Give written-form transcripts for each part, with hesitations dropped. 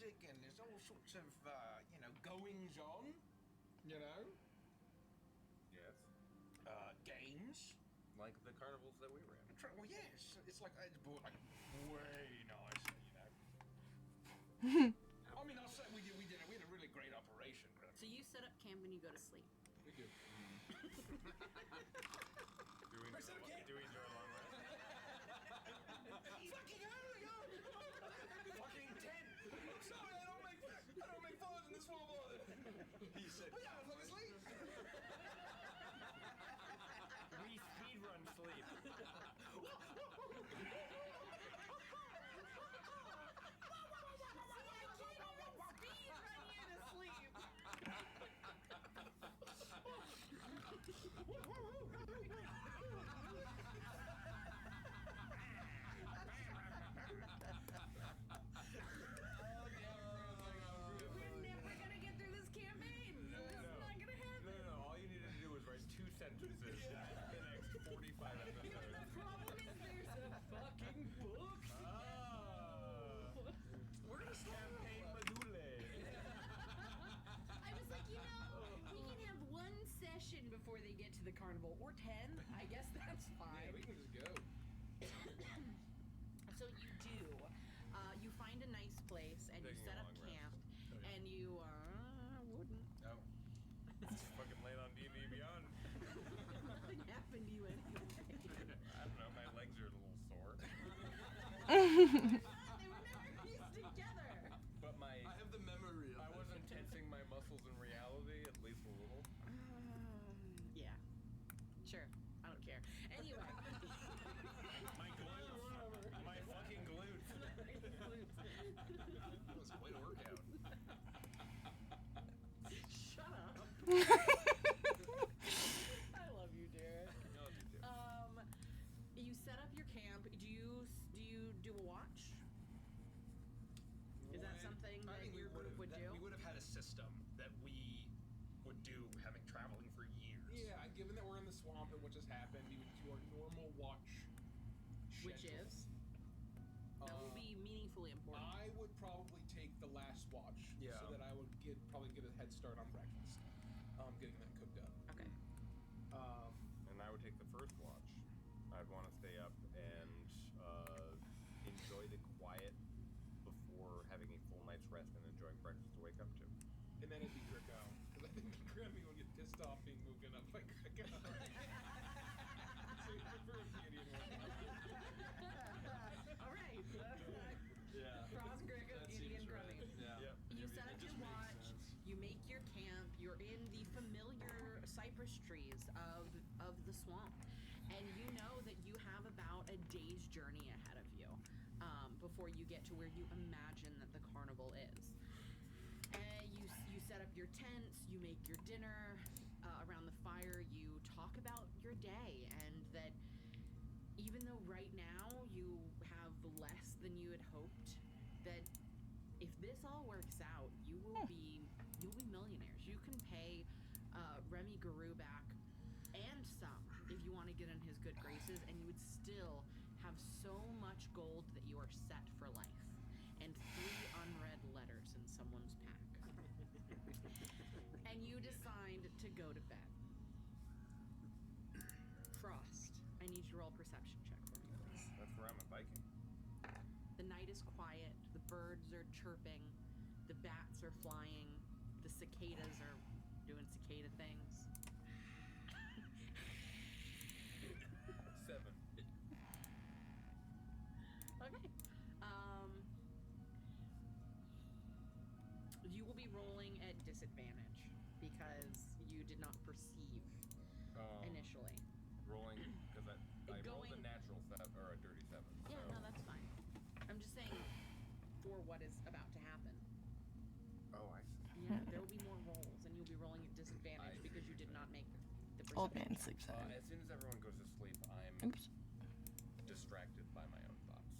music and there's all sorts of, goings on, you know? Yes. Games. Like the carnivals that we ran. Well, yes, it's like way nicer, you know. I mean, I'll say we had a really great operation. So you set up camp and you go to sleep. We do. Do we enjoy a long rest? Fucking hell, yo! Fucking 10. I'm sorry, I don't make fires in this small water. He said, "We have to sleep." We speedrun sleep. We're never gonna get through this campaign. This is not gonna happen. No. All you needed to do was write 2 sentences in the next 45 episodes. The problem is there's a fucking book. We're gonna campaign Madule. I was like, we can have 1 session before they get to the carnival, or 10. I guess that's fine. Yeah, we can just go. So you do. You find a nice place and you Taking set a up long camp, rest. and you wouldn't. No. It's fucking late on D&D Beyond. Nothing happened to you anyway. I don't know, my legs are a little sore. They were never pieced together. But I have the memory of I wasn't tensing my muscles in reality, at least a little. Yeah. Sure. I don't care. Anyway. My glutes. My fucking glutes. That was quite a workout. Shut up. I love you, Derek. No, you do. You set up your camp. Do you do a watch? Is that something I that think your group would do? We would have had a system that we would do, having traveling for years. Yeah, given that we're in the swamp and what just happened, we would do our normal watch. Which schedule. is? That will be meaningfully important. I would probably take the last watch, Yeah. so that I would probably get a head start on breakfast, getting that cooked up. Okay. And I would take the first watch. I'd want to stay up and enjoy the quiet before having a full night's rest and enjoying breakfast to wake up to. And then it'd be Greco, because I think Grammy would get pissed off being woken up by Greco. So you prefer a Canadian one. All right. Yeah. Frost, Greco, That Indian, seems right. Grummy. Yeah. Yep. You set up your watch, you make your camp, you're in the familiar cypress trees of the swamp. And you know that you have about a day's journey ahead of you before you get to where you imagine that the carnival is. And you set up your tents, you make your dinner around the fire, you talk about your day, and that even though right now you have less than you had hoped, that if this all works out, you'll be millionaires. You can pay Remy Guru back and some if you want to get in his good graces, and you would still have so much gold that you are set for life, and 3 unread letters in someone's pack. And you decide to go to bed. Frost, I need you to roll a perception check for me, please. That's where I'm biking. The night is quiet, the birds are chirping, the bats are flying, the cicadas are doing cicada things. 7. Okay. You will be rolling at disadvantage because you did not perceive initially. Rolling, because I rolled a Going- natural 7, or a dirty 7. Yeah, so. no, that's fine. I'm just saying for what is about to happen. Oh, I see. Yeah, there will be more rolls, and you'll be rolling at disadvantage because you did not make the perception. Old man sleeps on. As soon as everyone goes to sleep, I'm Oops. distracted by my own thoughts.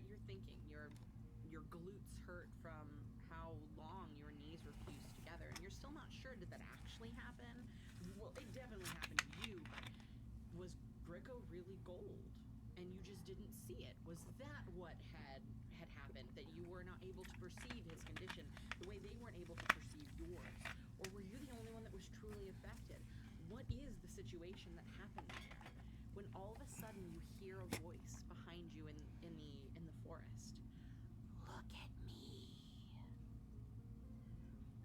You're thinking, your glutes hurt from how long your knees were fused together, and you're still not sure, did that actually happen? Well, it definitely happened to you, but was Greco really gold? And you just didn't see it, Was that what had happened? That you were not able to perceive his condition the way they weren't able to perceive yours? Or were you the only one that was truly affected? What is the situation that happened there? When all of a sudden you hear a voice behind you in the forest. Look at me.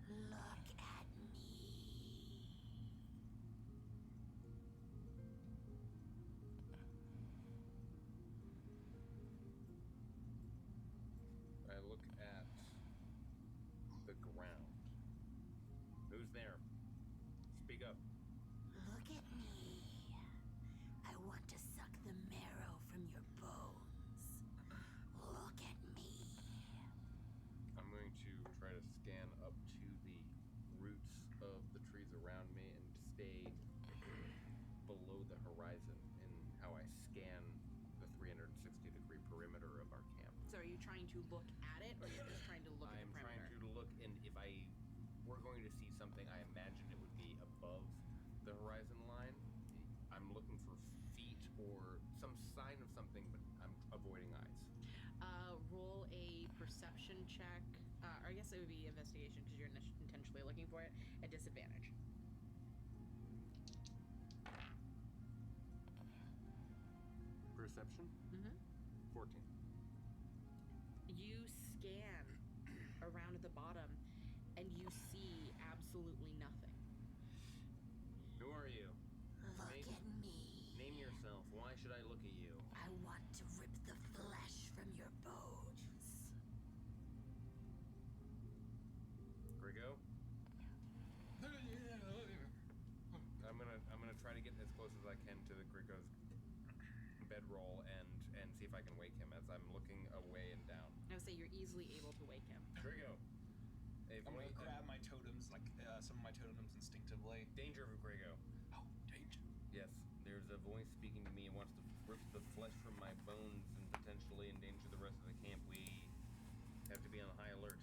Look at me. I look at the ground. Who's there? Speak up. Look at me. I want to suck the marrow from your bones. Look at me. I'm going to try to scan up to the roots of the trees around me and stay below the horizon in how I scan the 360-degree perimeter of our camp. So are you trying to look at it, or you're just trying to look at the I'm trying perimeter? to look, and if I were going to see something, I imagine it would be above the horizon line. I'm looking for feet or some sign of something, but I'm avoiding eyes. Roll a perception check, or I guess it would be investigation because you're intentionally looking for it at disadvantage. Perception? Mm-hmm. 14. You scan around at the bottom, and you see absolutely nothing. Who are you? Look at me. Name yourself. Why should I look at you? I want to rip the flesh from your bones. Grigo? I'm gonna try to get as close as I can to the Grigo's bedroll and see if I can wake him as I'm looking away and down. I would say you're easily able to wake him. Grigo. A I'm gonna voice. grab my totems, like some of my totems instinctively. Danger of Grigo. Oh, danger. Yes, there's a voice speaking to me. It wants to rip the flesh from my bones and potentially endanger the rest of the camp. We have to be on high alert.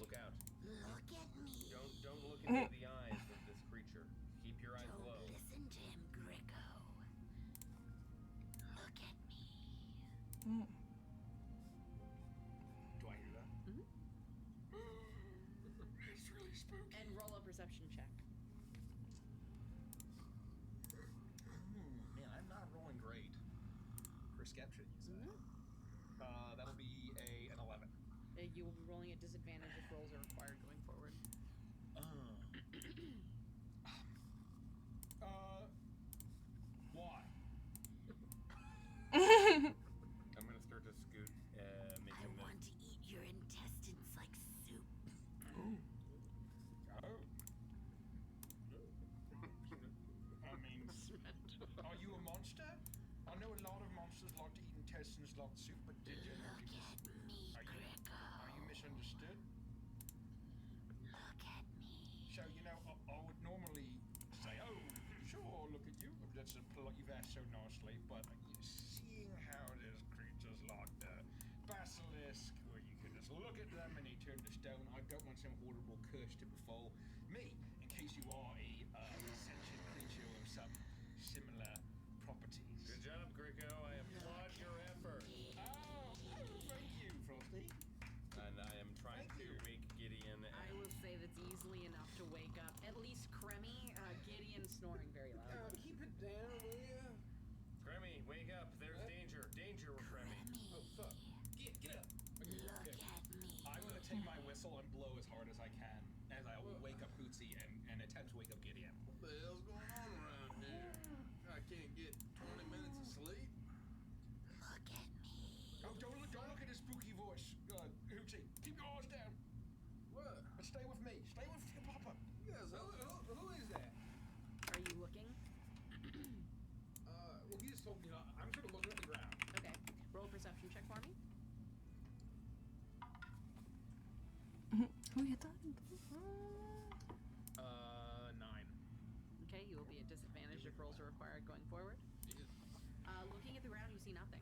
Look out. Look at me. Don't look into the eyes of this creature. Keep your eyes Don't low. listen to him, Grigo. Look at me. Do I hear that? Mhm. It's really spooky. And roll a perception check. Man, I'm not rolling great. Perception, you say? That'll be an 11. You will be rolling at disadvantage if rolls are required going forward. Why? I'm gonna start to scoot, make I him want to eat your intestines like soup. Oh. I mean, are you a monster? I know a lot of monsters like to eat intestines like soup, but did you? Look at me, Grigo. Are you misunderstood? Look at me. So, I would normally say, oh, sure, look at you. That's you've asked so nicely, but seeing how there's creatures like the basilisk, where you can just look at them and they turn to stone, I don't want some horrible curse to befall me, in case you are a sentient creature of some similar properties. Good job, Grigo. I applaud your effort. Oh, thank you, Frosty. And I am trying Thank to you. wake Gideon. I will say that's easily enough to wake up at least Cremmy. Gideon snoring very loud. Keep it down, will ya? Cremmy, wake up. There's danger. Danger, Cremmy. Oh, fuck. Get up. Look Okay. at me. I'm gonna take my whistle and blow as hard as I can as I wake up Hootsie and attempt to wake up Gideon. What the hell's going on around here? I can't get 20 minutes of sleep. Look at me. Oh, don't look at his spooky voice, Hootsie. Keep your eyes down. What? But stay with me. Stay with Papa. Yes, who is that? Are you looking? Well, he just told me, I'm sort of looking at the ground. Okay. Roll a perception check for me. Who you thought? 9. Okay, you will be at disadvantage if rolls are required going forward. Jesus. Looking at the ground, you see nothing.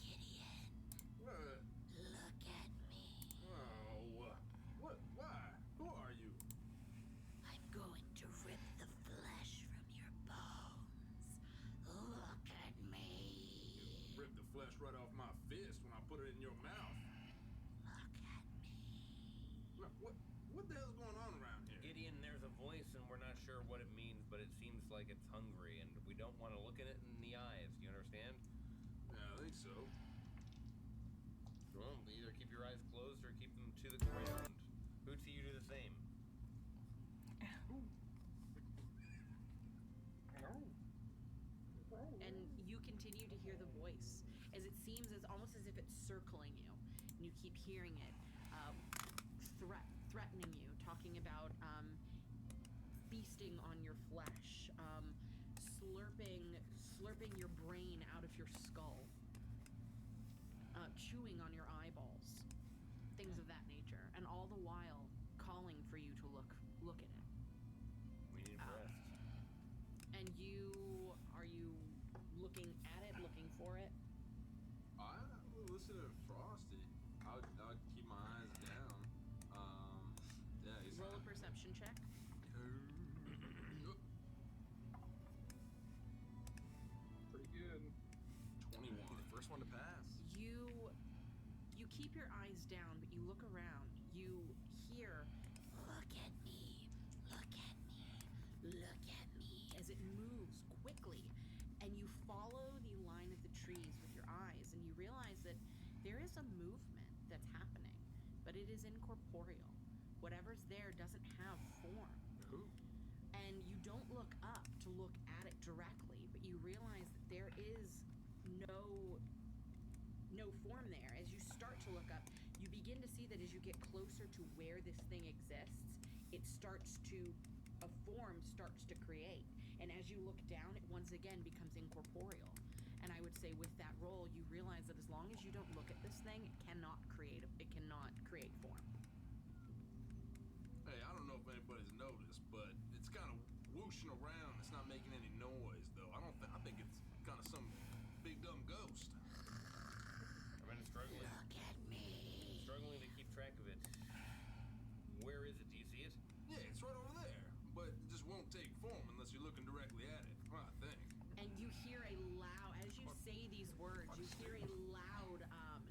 Gideon, What? look at me. Oh, what? Why? Who are you? I'm going to rip the flesh from your bones. Look at me. Rip the flesh put it in your mouth. Look, what the hell's going on around here? Gideon, there's a voice and we're not sure what it means, but it seems like it's hungry and we don't want to look at it in the eyes. Do you understand? Yeah, I think so. Well, either keep your eyes closed or keep them to the ground. Hootsie, you do the same. And you continue to hear the voice as it seems as almost as if it's circling you, and you keep hearing it threatening you, talking about feasting on your flesh, slurping your brain out of your skull, chewing on your eyeballs, things of that nature, and all the while calling for you to look at it. We need rest. And are you looking at it, looking for it? I will listen to Frosty. I'll keep my eyes down. Yeah, he's Roll a perception check. Pretty good. 21. First one to pass. You keep your eyes down, but you look around. You hear, "Look at me, look at me, look at me," as it moves quickly. And you follow the line of the trees with your eyes, and you realize that there is a movement that's happening, but it is incorporeal. Whatever's there doesn't have form. Ooh. And you don't look up to look at it directly, but you realize that there is no form there. As you start to look up, you begin to see that as you get closer to where this thing exists, a form starts to create. And as you look down, it once again becomes incorporeal. And I would say with that roll, you realize that as long as you don't look at this thing, it cannot create form. Hey, I don't know if anybody's noticed, but it's kind of whooshing around. It's not making any noise, though. I think it's kind of some big dumb ghost. I've been struggling. Look at me. Struggling to keep track of it. Where is it? Do you see it? Yeah, it's right over there, but it just won't take form unless you're looking directly at it. I think. And you hear as you say these words, you hear a loud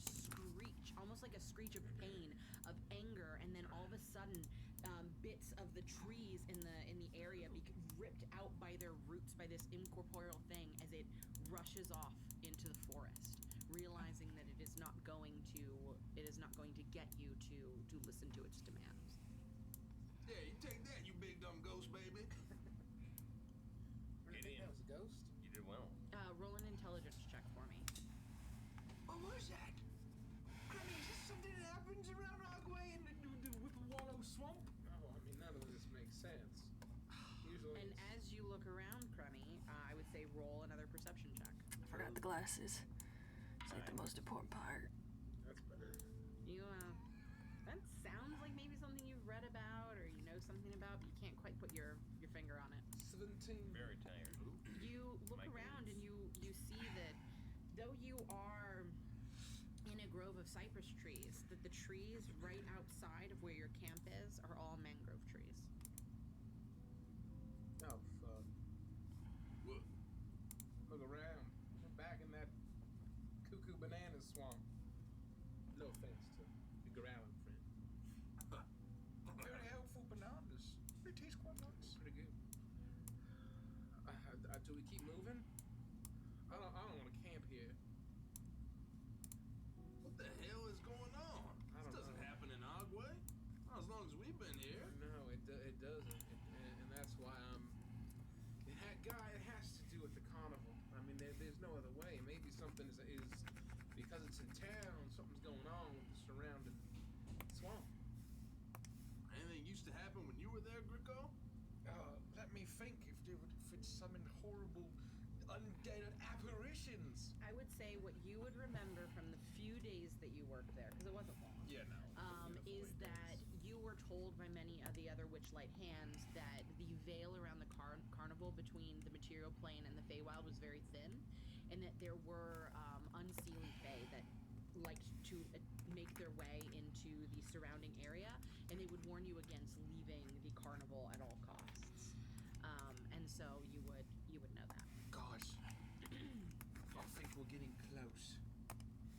screech, almost like a screech of pain, of anger, and then all of a sudden, bits of the trees in the area ripped out by their roots by this incorporeal thing as it rushes off into the forest, realizing that it is not going to get you to listen to its demands. Yeah, you take that, you big dumb ghost, baby. Gideon, That was a ghost. you did well. Roll an intelligence check for me. What was that? Granny, is this something that happens around Agway in the Whipple-Wallow swamp? Oh, I mean, none of this makes sense. Usually And it's- as you look around, Crummy, I would say roll another perception check. I forgot the glasses. It's like the most important part. that's better. You, that sounds like maybe something you've read about or you know something about, but you can't quite put your finger on it. 17. Very tired. You look My around and you see that though you are in a grove of cypress trees, that the trees right outside of where your camp is are all mangrove trees. Oh, fuck. What? Look around. We're back in that cuckoo banana swamp. No offense to the growling friend. Very helpful bananas. They taste quite nice. Pretty good. Do we keep moving? I don't want to camp here. What the hell is going on? I This don't doesn't know. happen in Agway. Not as long as we've been here. No, it doesn't, and that's why it has to do with the carnival. I mean, there's no other way. Maybe something is because it's in town. Something's going on with the surrounding swamp. Anything used to happen when you were there, Gricko? Let me think if it's summoned horrible undead apparitions. I would say what you would remember from the few days that you worked there, because it wasn't long. Yeah, no. Is that you were told by many of the other Witchlight hands that the veil around the carnival between the material plane and the Feywild was very thin, and that there were unseelie Fey that liked to make their way into the surrounding area, and they would warn you against leaving the carnival at all costs. And so you would know that. Guys, I think we're getting close.